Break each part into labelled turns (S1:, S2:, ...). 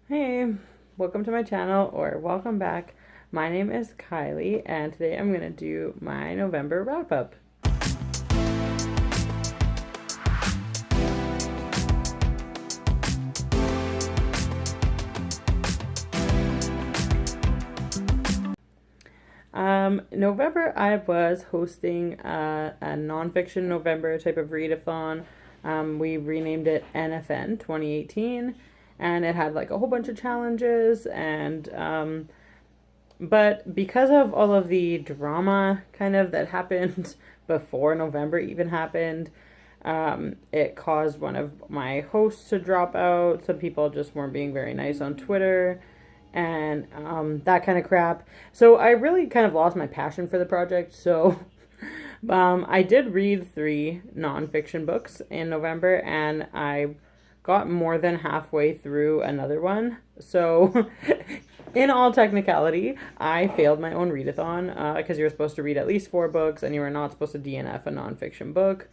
S1: Hey, welcome to my channel, or welcome back. My name is Kylie, and today I'm going to do my November wrap-up. November, I was hosting a nonfiction November type of readathon. We renamed it NFN2018, and it had like a whole bunch of challenges, and but because of all of the drama kind of that happened before November even happened, it caused one of my hosts to drop out. Some people just weren't being very nice on Twitter and that kind of crap. So I really kind of lost my passion for the project. So I did read 3 nonfiction books in November, and I got more than halfway through another one. So in all technicality, I failed my own readathon because you're supposed to read at least 4 books, and you are not supposed to DNF a nonfiction book.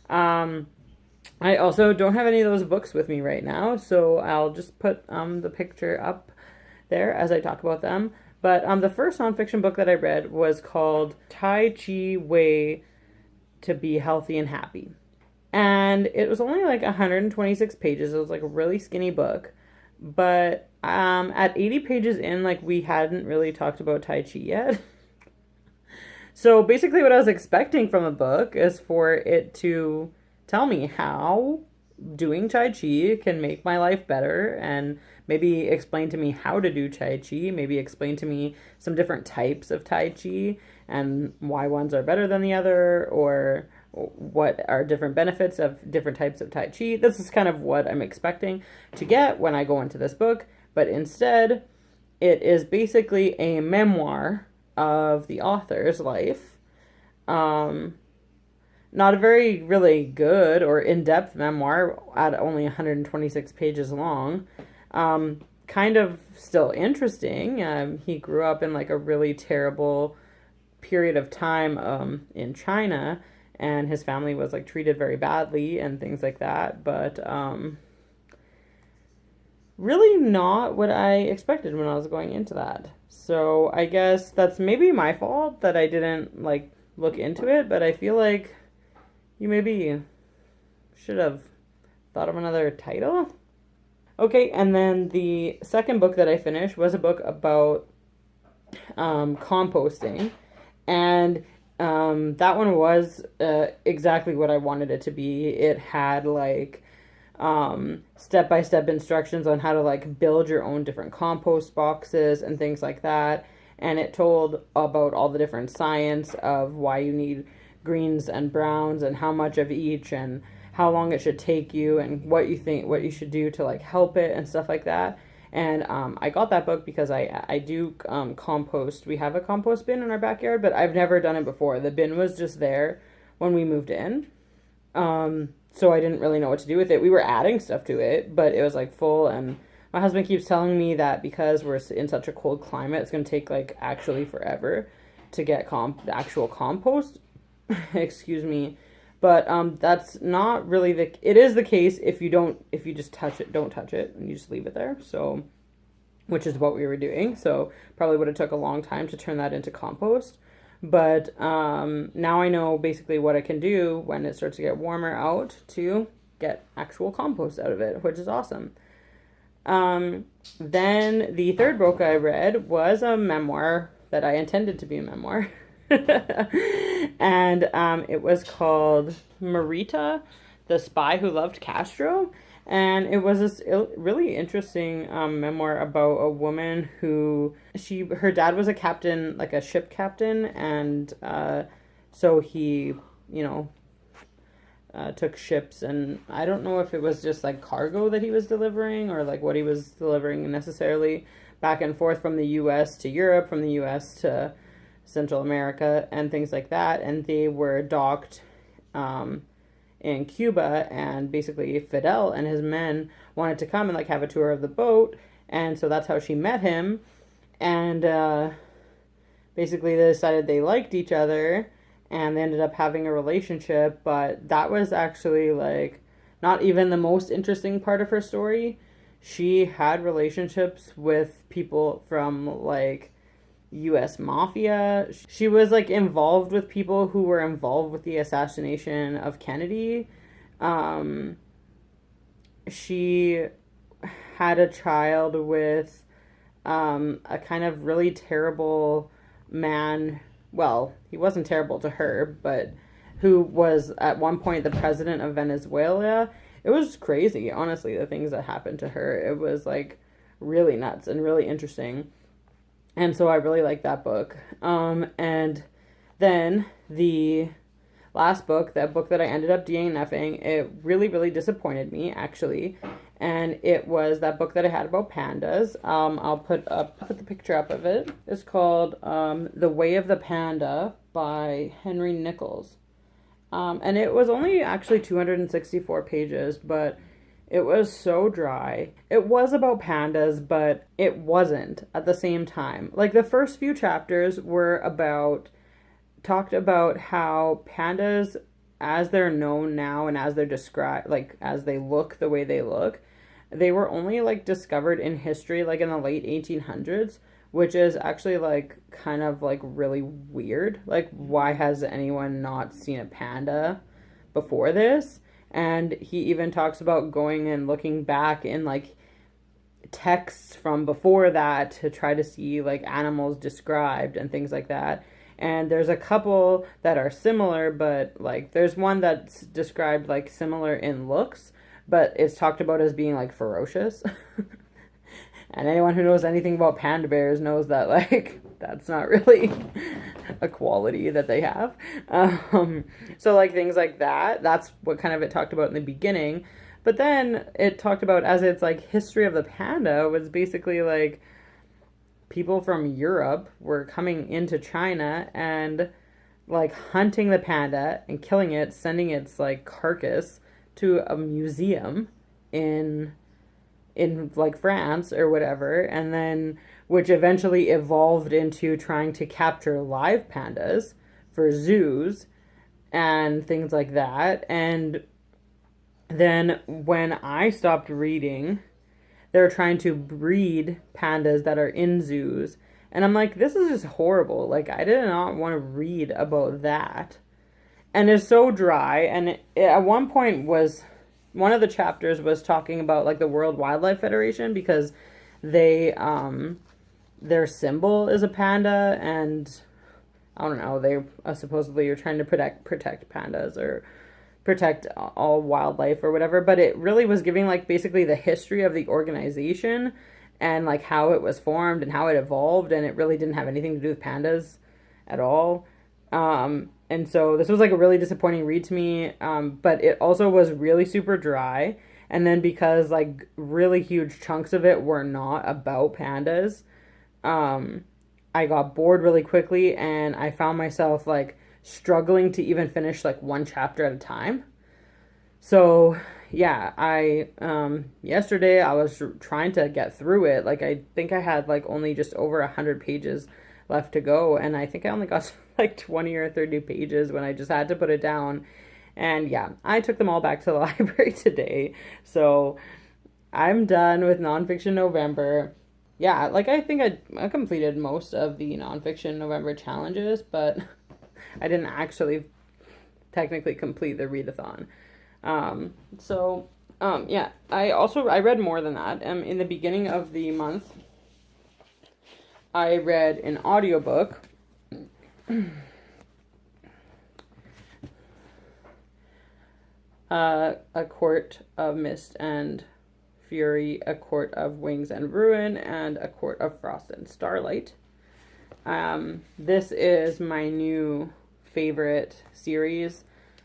S1: I also don't have any of those books with me right now, so I'll just put the picture up there as I talk about them. But the first nonfiction book that I read was called Tai Chi Way to Be Healthy and Happy. And it was only like 126 pages. It was like a really skinny book. But at 80 pages in, like, we hadn't really talked about Tai Chi yet. So basically what I was expecting from a book is for it to tell me how doing Tai Chi can make my life better, and maybe explain to me how to do Tai Chi, maybe explain to me some different types of Tai Chi and why ones are better than the other, or what are different benefits of different types of Tai Chi. This is kind of what I'm expecting to get when I go into this book, but instead it is basically a memoir of the author's life. Not a very really good or in-depth memoir at only 126 pages long. Kind of still interesting. He grew up in like a really terrible period of time in China, and his family was like treated very badly and things like that. But really not what I expected when I was going into that. So I guess that's maybe my fault that I didn't like look into it, but I feel like you maybe should have thought of another title. Okay, and then the second book that I finished was a book about composting. And that one was exactly what I wanted it to be. It had like step-by-step instructions on how to like build your own different compost boxes and things like that. And it told about all the different science of why you need greens and browns and how much of each and how long it should take you and what you should do to like help it and stuff like that. And I got that book because I do compost. We have a compost bin in our backyard, but I've never done it before. The bin was just there when we moved in. So I didn't really know what to do with it. We were adding stuff to it, but it was like full, and my husband keeps telling me that because we're in such a cold climate, it's going to take like actually forever to get the actual compost. Excuse me. But that's not really it is the case if you just don't touch it, and you just leave it there. So, which is what we were doing. So probably would have took a long time to turn that into compost. But now I know basically what I can do when it starts to get warmer out to get actual compost out of it, which is awesome. Then the third book I read was a memoir that I intended to be a memoir. And it was called Marita, the Spy Who Loved Castro. And it was this really interesting memoir about a woman who her dad was a captain, like a ship captain, and so he, took ships, and I don't know if it was just like cargo that he was delivering or like what he was delivering necessarily, back and forth from the U.S. to Europe, from the U.S. to Central America and things like that. And they were docked in Cuba, and basically Fidel and his men wanted to come and like have a tour of the boat, and so that's how she met him. And basically they decided they liked each other, and they ended up having a relationship. But that was actually like not even the most interesting part of her story. she had relationships with people from like US mafia. She was like involved with people who were involved with the assassination of Kennedy. She had a child with a kind of really terrible man. Well, he wasn't terrible to her, but who was at one point the president of Venezuela. It was crazy, honestly, the things that happened to her. It was like really nuts and really interesting. And so I really liked that book. And then the last book, that book that I ended up DNFing, it really, really disappointed me, actually. And it was that book that I had about pandas. I'll put the picture up of it. It's called The Way of the Panda by Henry Nichols. And it was only actually 264 pages, but it was so dry. It was about pandas, but it wasn't at the same time. Like the first few chapters talked about how pandas, as they're known now and as they're described, like as they look the way they look, they were only like discovered in history, like in the late 1800s, which is actually like kind of like really weird. Like, why has anyone not seen a panda before this? And he even talks about going and looking back in like texts from before that to try to see like animals described and things like that. And there's a couple that are similar, but like there's one that's described like similar in looks, but it's talked about as being like ferocious. And anyone who knows anything about panda bears knows that like that's not really a quality that they have. So like things like that, that's what kind of it talked about in the beginning. But then it talked about, as it's like history of the panda, was basically like people from Europe were coming into China and like hunting the panda and killing it, sending its like carcass to a museum in like France or whatever, and then which eventually evolved into trying to capture live pandas for zoos and things like that. And then when I stopped reading, they're trying to breed pandas that are in zoos, and I'm like, this is just horrible. Like, I did not want to read about that. And it's so dry. And it at one point was, one of the chapters was talking about like the World Wildlife Federation, because they their symbol is a panda, and I don't know, they supposedly are trying to protect pandas or protect all wildlife or whatever. But it really was giving like basically the history of the organization and like how it was formed and how it evolved, and it really didn't have anything to do with pandas at all. And so this was like a really disappointing read to me, but it also was really super dry. And then because like really huge chunks of it were not about pandas, I got bored really quickly, and I found myself like struggling to even finish like one chapter at a time. So yeah, yesterday I was trying to get through it. Like, I think I had like only just over 100 pages left to go, and I think I only got like 20 or 30 pages when I just had to put it down. And yeah, I took them all back to the library today. So I'm done with Nonfiction November. Yeah, like I think I completed most of the Nonfiction November challenges, but I didn't actually technically complete the readathon. Yeah, I read more than that. In the beginning of the month, I read an audiobook. A Court of Mist and Fury, A Court of Wings and Ruin, and A Court of Frost and Starlight. This is my new favorite series.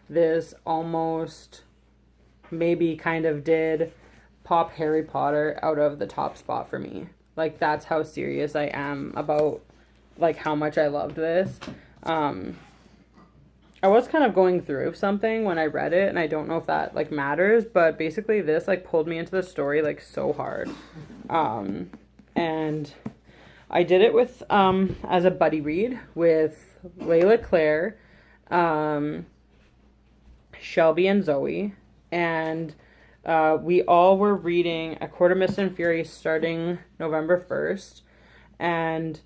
S1: This almost maybe kind of did pop Harry Potter out of the top spot for me. Like, that's how serious I am about like how much I loved this. I was kind of going through something when I read it, and I don't know if that like matters, but basically this like pulled me into the story like so hard. And I did it with as a buddy read with Layla Claire, Shelby and Zoe, and We all were reading A Court of Mist and Fury starting November 1st. And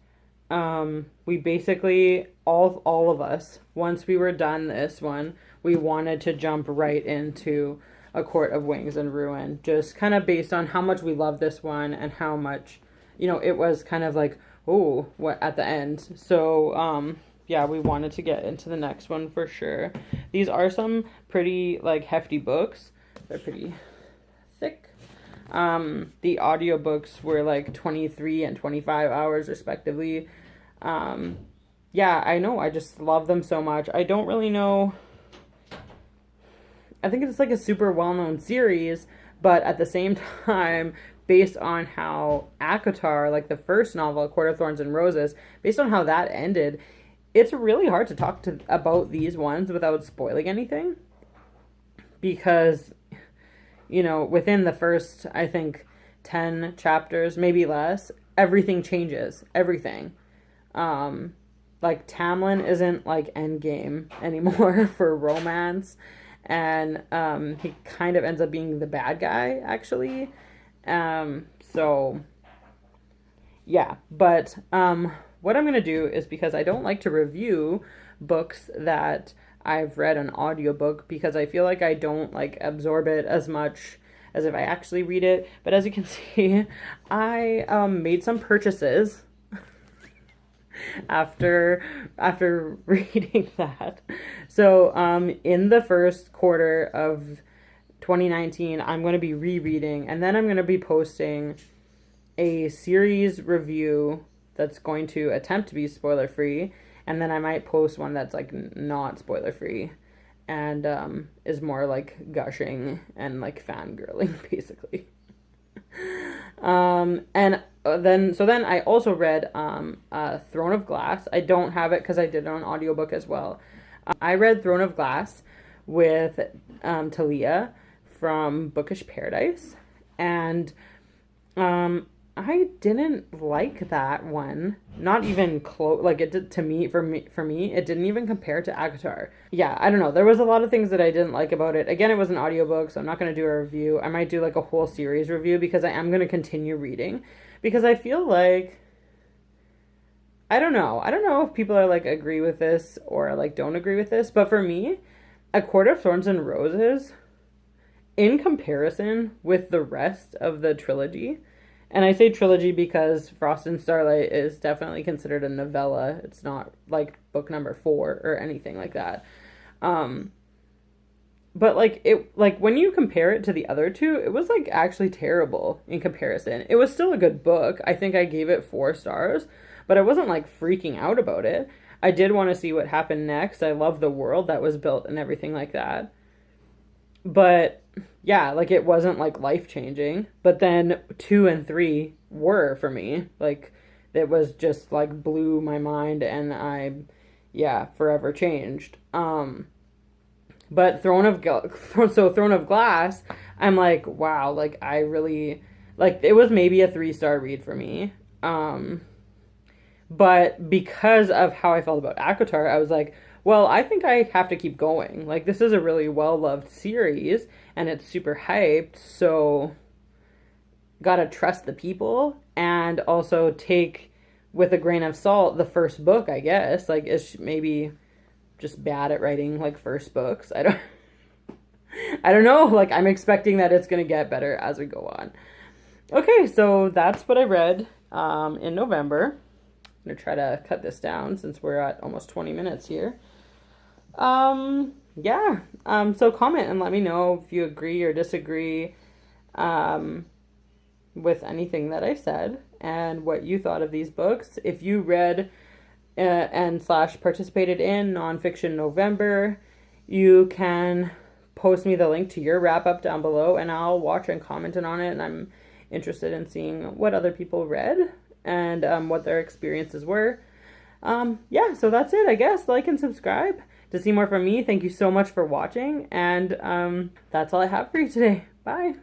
S1: we basically, all of us, once we were done this one, we wanted to jump right into A Court of Wings and Ruin, just kind of based on how much we love this one and how much, it was kind of like, oh, what at the end. So, yeah, we wanted to get into the next one for sure. These are some pretty, like, hefty books. They're pretty thick. The audiobooks were like 23 and 25 hours respectively. Yeah, I know. I just love them so much. I don't really know. I think it's like a super well-known series, but at the same time, based on how ACOTAR, like the first novel, Court of Thorns and Roses, based on how that ended, it's really hard to talk about these ones without spoiling anything. Because, within the first, I think, 10 chapters, maybe less, everything changes. Everything. Like, Tamlin isn't, like, endgame anymore for romance. And he kind of ends up being the bad guy, actually. So, yeah. But what I'm going to do is, because I don't like to review books that I've read an audiobook, because I feel like I don't, like, absorb it as much as if I actually read it. But as you can see, I made some purchases after reading that. So in the first quarter of 2019, I'm going to be rereading, and then I'm going to be posting a series review that's going to attempt to be spoiler free, and then I might post one that's like not spoiler free and is more like gushing and like fangirling basically. And then I also read Throne of Glass. I don't have it because I did it on audiobook as well. I read Throne of Glass with Talia from Bookish Paradise, and I didn't like that one. Not even close. Like, it did to me. For me, it didn't even compare to ACOTAR. Yeah, I don't know. There was a lot of things that I didn't like about it. Again, it was an audiobook, so I'm not going to do a review. I might do like a whole series review, because I am going to continue reading, because I feel like, I don't know if people are like agree with this or like don't agree with this, but for me, A Court of Thorns and Roses, in comparison with the rest of the trilogy, and I say trilogy because Frost and Starlight is definitely considered a novella. It's not like book number 4 or anything like that. But like when you compare it to the other two, it was like actually terrible in comparison. It was still a good book. I think I gave it 4 stars, but I wasn't like freaking out about it. I did want to see what happened next. I love the world that was built and everything like that. But yeah, like it wasn't like life-changing. But then 2 and 3 were for me. Like it was just like blew my mind, and I forever changed. But Throne of Glass, I'm like, wow, like I really like, it was maybe a 3-star read for me. But because of how I felt about ACOTAR, I was like, well, I think I have to keep going. Like, this is a really well-loved series, and it's super hyped, so gotta trust the people, and also take with a grain of salt the first book, I guess. Like, it's maybe just bad at writing, like, first books. I don't know. Like, I'm expecting that it's gonna get better as we go on. Okay, so that's what I read in November. I'm going to try to cut this down since we're at almost 20 minutes here. So comment and let me know if you agree or disagree with anything that I said and what you thought of these books. If you read and / participated in Nonfiction November, you can post me the link to your wrap-up down below, and I'll watch and comment on it, and I'm interested in seeing what other people read and what their experiences were. So that's it, I guess. Like and subscribe to see more from me. Thank you so much for watching, and that's all I have for you today. Bye.